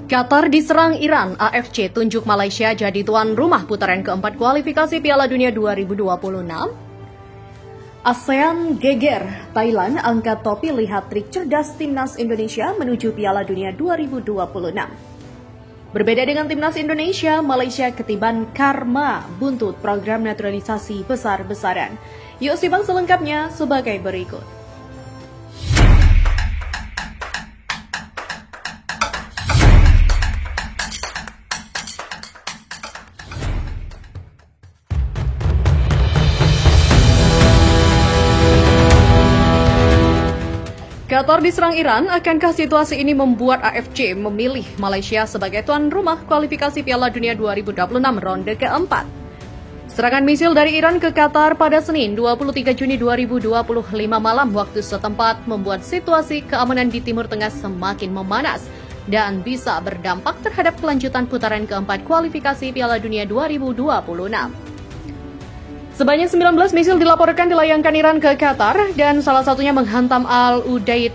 Qatar diserang Iran, AFC tunjuk Malaysia jadi tuan rumah putaran keempat kualifikasi Piala Dunia 2026. ASEAN geger, Thailand angkat topi lihat trik cerdas timnas Indonesia menuju Piala Dunia 2026. Berbeda dengan timnas Indonesia, Malaysia ketiban karma buntut program naturalisasi besar-besaran. Yuk simak selengkapnya sebagai berikut. Qatar diserang Iran, akankah situasi ini membuat AFC memilih Malaysia sebagai tuan rumah kualifikasi Piala Dunia 2026 ronde keempat? Serangan misil dari Iran ke Qatar pada Senin 23 Juni 2025 malam waktu setempat membuat situasi keamanan di Timur Tengah semakin memanas dan bisa berdampak terhadap kelanjutan putaran keempat kualifikasi Piala Dunia 2026. Sebanyak 19 misil dilaporkan dilayangkan Iran ke Qatar dan salah satunya menghantam Al Udeid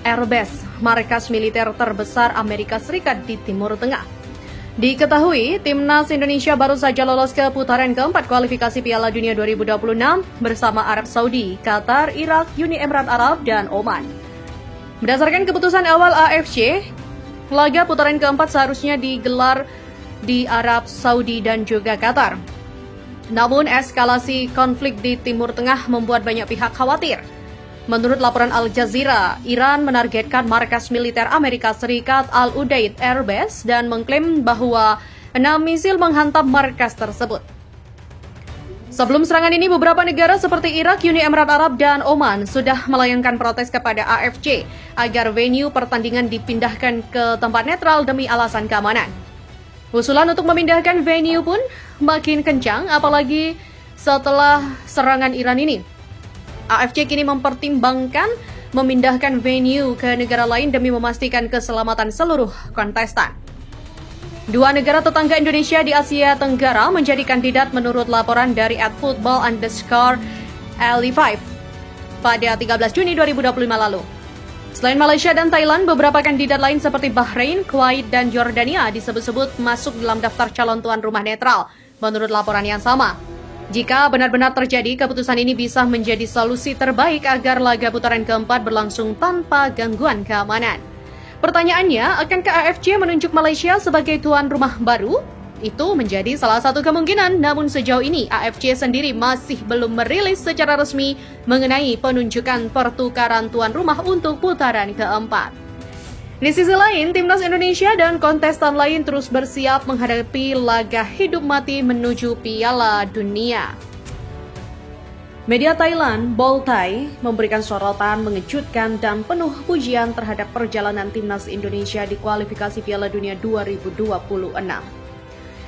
Airbase, markas militer terbesar Amerika Serikat di Timur Tengah. Diketahui, timnas Indonesia baru saja lolos ke putaran keempat kualifikasi Piala Dunia 2026 bersama Arab Saudi, Qatar, Irak, Uni Emirat Arab, dan Oman. Berdasarkan keputusan awal AFC, laga putaran keempat seharusnya digelar di Arab Saudi dan juga Qatar. Namun, eskalasi konflik di Timur Tengah membuat banyak pihak khawatir. Menurut laporan Al Jazeera, Iran menargetkan markas militer Amerika Serikat Al Udeid Airbase dan mengklaim bahwa 6 misil menghantam markas tersebut. Sebelum serangan ini, beberapa negara seperti Irak, Uni Emirat Arab, dan Oman sudah melayangkan protes kepada AFC agar venue pertandingan dipindahkan ke tempat netral demi alasan keamanan. Usulan untuk memindahkan venue pun makin kencang, apalagi setelah serangan Iran ini. AFC kini mempertimbangkan memindahkan venue ke negara lain demi memastikan keselamatan seluruh kontestan. Dua negara tetangga Indonesia di Asia Tenggara menjadi kandidat menurut laporan dari @football_LE5 pada 13 Juni 2025 lalu. Selain Malaysia dan Thailand, beberapa kandidat lain seperti Bahrain, Kuwait, dan Jordania disebut-sebut masuk dalam daftar calon tuan rumah netral, menurut laporan yang sama. Jika benar-benar terjadi, keputusan ini bisa menjadi solusi terbaik agar laga putaran keempat berlangsung tanpa gangguan keamanan. Pertanyaannya, akankah AFC menunjuk Malaysia sebagai tuan rumah baru? Itu menjadi salah satu kemungkinan, namun sejauh ini AFC sendiri masih belum merilis secara resmi mengenai penunjukan pertukaran tuan rumah untuk putaran keempat. Di sisi lain, timnas Indonesia dan kontestan lain terus bersiap menghadapi laga hidup mati menuju Piala Dunia. Media Thailand, Boltai, memberikan sorotan mengejutkan dan penuh pujian terhadap perjalanan timnas Indonesia di kualifikasi Piala Dunia 2026.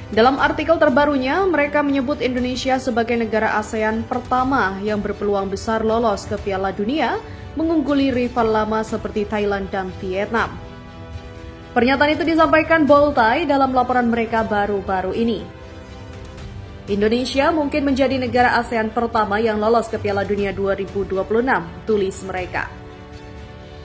Dalam artikel terbarunya, mereka menyebut Indonesia sebagai negara ASEAN pertama yang berpeluang besar lolos ke Piala Dunia, mengungguli rival lama seperti Thailand dan Vietnam. Pernyataan itu disampaikan Boltai dalam laporan mereka baru-baru ini. Indonesia mungkin menjadi negara ASEAN pertama yang lolos ke Piala Dunia 2026, tulis mereka.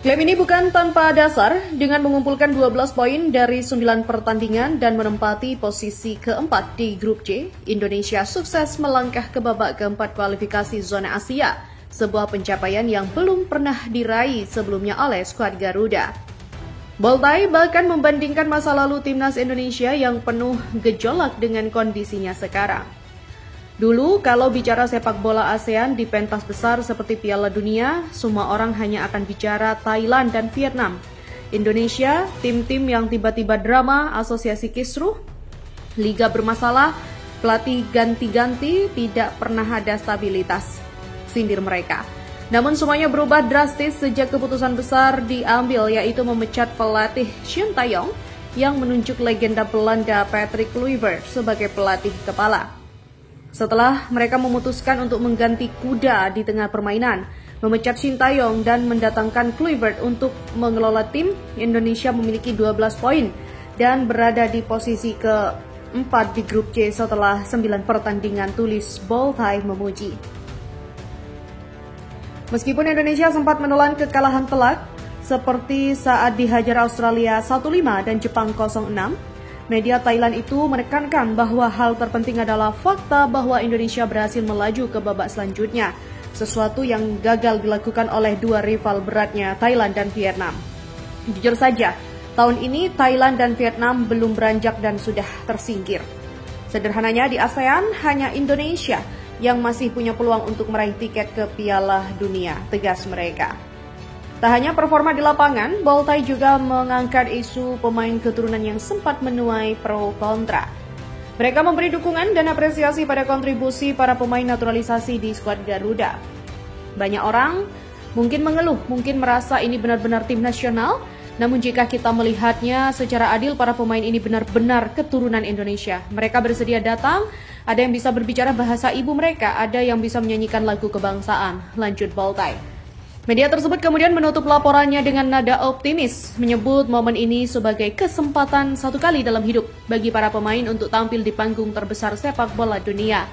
Klaim ini bukan tanpa dasar, dengan mengumpulkan 12 poin dari 9 pertandingan dan menempati posisi keempat di grup C, Indonesia sukses melangkah ke babak keempat kualifikasi zona Asia, sebuah pencapaian yang belum pernah diraih sebelumnya oleh skuad Garuda. Boltai bahkan membandingkan masa lalu timnas Indonesia yang penuh gejolak dengan kondisinya sekarang. Dulu, kalau bicara sepak bola ASEAN di pentas besar seperti Piala Dunia, semua orang hanya akan bicara Thailand dan Vietnam. Indonesia, tim-tim yang tiba-tiba drama, asosiasi kisruh, liga bermasalah, pelatih ganti-ganti, tidak pernah ada stabilitas, sindir mereka. Namun semuanya berubah drastis sejak keputusan besar diambil, yaitu memecat pelatih Shin Tae-yong yang menunjuk legenda Belanda Patrick Kluivert sebagai pelatih kepala. Setelah mereka memutuskan untuk mengganti kuda di tengah permainan, memecat Shin Tae-yong dan mendatangkan Kluivert untuk mengelola tim, Indonesia memiliki 12 poin dan berada di posisi keempat di grup C setelah 9 pertandingan, tulis Boltai memuji. Meskipun Indonesia sempat menelan kekalahan telak, seperti saat dihajar Australia 1-5 dan Jepang 0-6, media Thailand itu menekankan bahwa hal terpenting adalah fakta bahwa Indonesia berhasil melaju ke babak selanjutnya, sesuatu yang gagal dilakukan oleh dua rival beratnya Thailand dan Vietnam. Jujur saja, tahun ini Thailand dan Vietnam belum beranjak dan sudah tersingkir. Sederhananya di ASEAN hanya Indonesia yang masih punya peluang untuk meraih tiket ke Piala Dunia, tegas mereka. Tak hanya performa di lapangan, Ball Thai juga mengangkat isu pemain keturunan yang sempat menuai pro kontra. Mereka memberi dukungan dan apresiasi pada kontribusi para pemain naturalisasi di skuad Garuda. Banyak orang mungkin mengeluh, mungkin merasa ini benar-benar tim nasional, namun jika kita melihatnya secara adil, para pemain ini benar-benar keturunan Indonesia. Mereka bersedia datang, ada yang bisa berbicara bahasa ibu mereka, ada yang bisa menyanyikan lagu kebangsaan, lanjut Ball Thai. Media tersebut kemudian menutup laporannya dengan nada optimis, menyebut momen ini sebagai kesempatan satu kali dalam hidup bagi para pemain untuk tampil di panggung terbesar sepak bola dunia.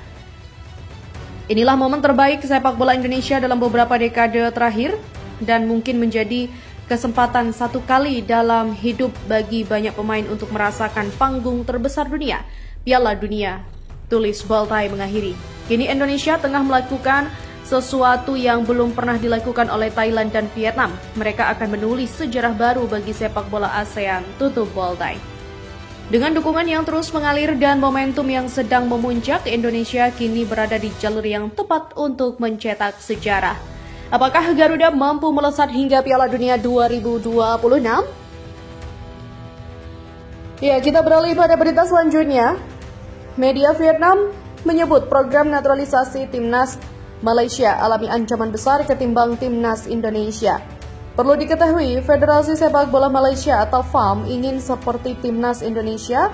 Inilah momen terbaik sepak bola Indonesia dalam beberapa dekade terakhir dan mungkin menjadi kesempatan satu kali dalam hidup bagi banyak pemain untuk merasakan panggung terbesar dunia, Piala Dunia, tulis Ball Thai mengakhiri. Kini Indonesia tengah melakukan sesuatu yang belum pernah dilakukan oleh Thailand dan Vietnam. Mereka akan menulis sejarah baru bagi sepak bola ASEAN, tutup Ball Thai. Dengan dukungan yang terus mengalir dan momentum yang sedang memuncak, Indonesia kini berada di jalur yang tepat untuk mencetak sejarah. Apakah Garuda mampu melesat hingga Piala Dunia 2026? Ya, kita beralih pada berita selanjutnya. Media Vietnam menyebut program naturalisasi timnas Malaysia alami ancaman besar ketimbang timnas Indonesia. Perlu diketahui, Federasi Sepak Bola Malaysia atau FAM ingin seperti timnas Indonesia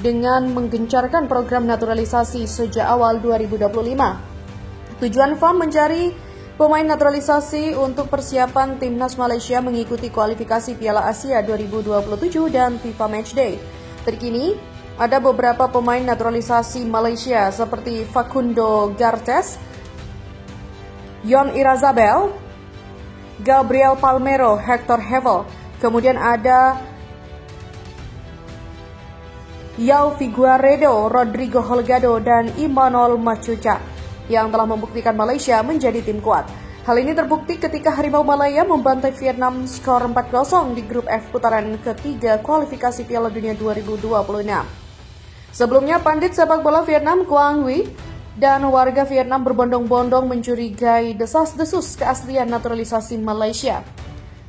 dengan menggencarkan program naturalisasi sejak awal 2025. Tujuan FAM mencari pemain naturalisasi untuk persiapan timnas Malaysia mengikuti kualifikasi Piala Asia 2027 dan FIFA Matchday. Terkini, ada beberapa pemain naturalisasi Malaysia seperti Facundo Garces, Yon Irazabel, Gabriel Palmero, Hector Hevel. Kemudian ada Yao Figueiredo, Rodrigo Holgado, dan Imanol Machuca yang telah membuktikan Malaysia menjadi tim kuat. Hal ini terbukti ketika Harimau Malaya membantai Vietnam skor 4-0 di grup F putaran ketiga kualifikasi Piala Dunia 2026. Sebelumnya, pandit sepak bola Vietnam Quang Huy dan warga Vietnam berbondong-bondong mencurigai desas-desus keaslian naturalisasi Malaysia.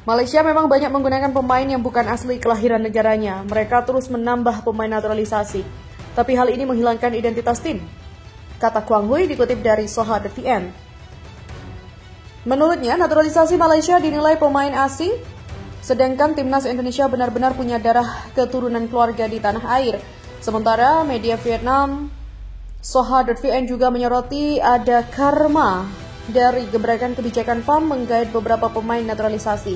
Malaysia memang banyak menggunakan pemain yang bukan asli kelahiran negaranya. Mereka terus menambah pemain naturalisasi. Tapi hal ini menghilangkan identitas tim, kata Quang Huy dikutip dari Soha.vn. Menurutnya, naturalisasi Malaysia dinilai pemain asing, sedangkan timnas Indonesia benar-benar punya darah keturunan keluarga di tanah air. Sementara media Vietnam Soha.vn juga menyoroti ada karma dari gebrakan kebijakan FAM menggait beberapa pemain naturalisasi.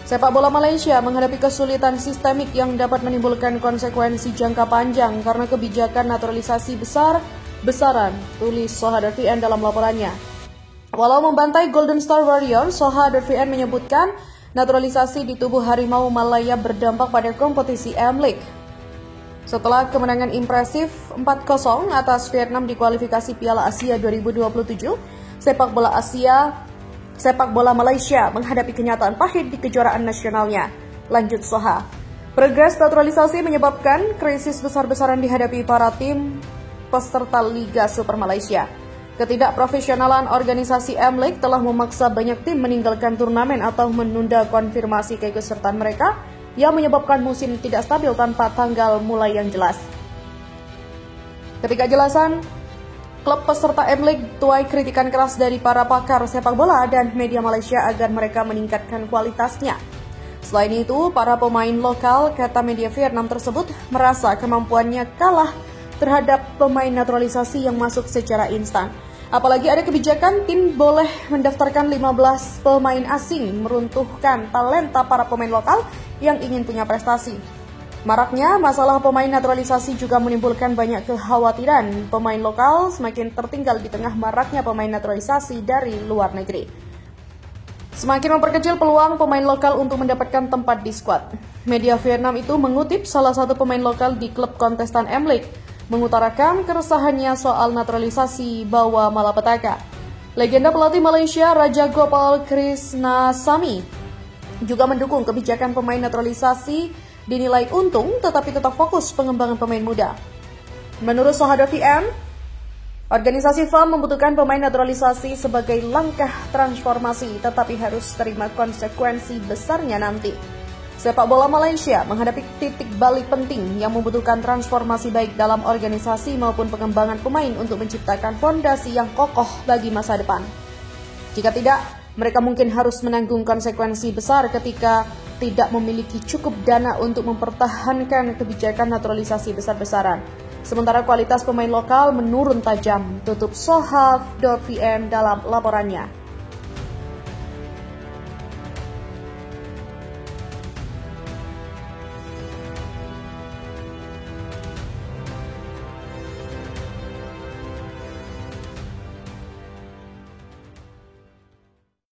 Sepak bola Malaysia menghadapi kesulitan sistemik yang dapat menimbulkan konsekuensi jangka panjang karena kebijakan naturalisasi besar-besaran, tulis Soha.vn dalam laporannya. Walau membantai Golden Star Warriors, Soha.vn menyebutkan naturalisasi di tubuh Harimau Malaya berdampak pada kompetisi M-League. Setelah kemenangan impresif 4-0 atas Vietnam di kualifikasi Piala Asia 2027, sepak bola Malaysia menghadapi kenyataan pahit di kejuaraan nasionalnya. Lanjut Soha. Progres naturalisasi menyebabkan krisis besar-besaran dihadapi para tim peserta Liga Super Malaysia. Ketidakprofesionalan organisasi M-League telah memaksa banyak tim meninggalkan turnamen atau menunda konfirmasi keikutsertaan mereka, yang menyebabkan musim tidak stabil tanpa tanggal mulai yang jelas. Ketidakjelasan klub peserta M-League tuai kritikan keras dari para pakar sepak bola dan media Malaysia agar mereka meningkatkan kualitasnya. Selain itu, para pemain lokal, kata media Vietnam tersebut, merasa kemampuannya kalah terhadap pemain naturalisasi yang masuk secara instan. Apalagi ada kebijakan tim boleh mendaftarkan 15 pemain asing, meruntuhkan talenta para pemain lokal yang ingin punya prestasi. Maraknya masalah pemain naturalisasi juga menimbulkan banyak kekhawatiran pemain lokal semakin tertinggal di tengah maraknya pemain naturalisasi dari luar negeri. semakin memperkecil peluang pemain lokal untuk mendapatkan tempat di skuad. Media Vietnam itu mengutip salah satu pemain lokal di klub kontestan M-League mengutarakan keresahannya soal naturalisasi Bawa Malapetaka. Legenda pelatih Malaysia Raja Gopal Krisnasamy juga mendukung kebijakan pemain naturalisasi dinilai untung tetapi tetap fokus pengembangan pemain muda. Menurut Sohada VM, organisasi FAM membutuhkan pemain naturalisasi sebagai langkah transformasi tetapi harus terima konsekuensi besarnya nanti. Sepak bola Malaysia menghadapi titik balik penting yang membutuhkan transformasi baik dalam organisasi maupun pengembangan pemain untuk menciptakan fondasi yang kokoh bagi masa depan. Jika tidak, mereka mungkin harus menanggung konsekuensi besar ketika tidak memiliki cukup dana untuk mempertahankan kebijakan naturalisasi besar-besaran. Sementara kualitas pemain lokal menurun tajam, tutup Sohaf.vn dalam laporannya.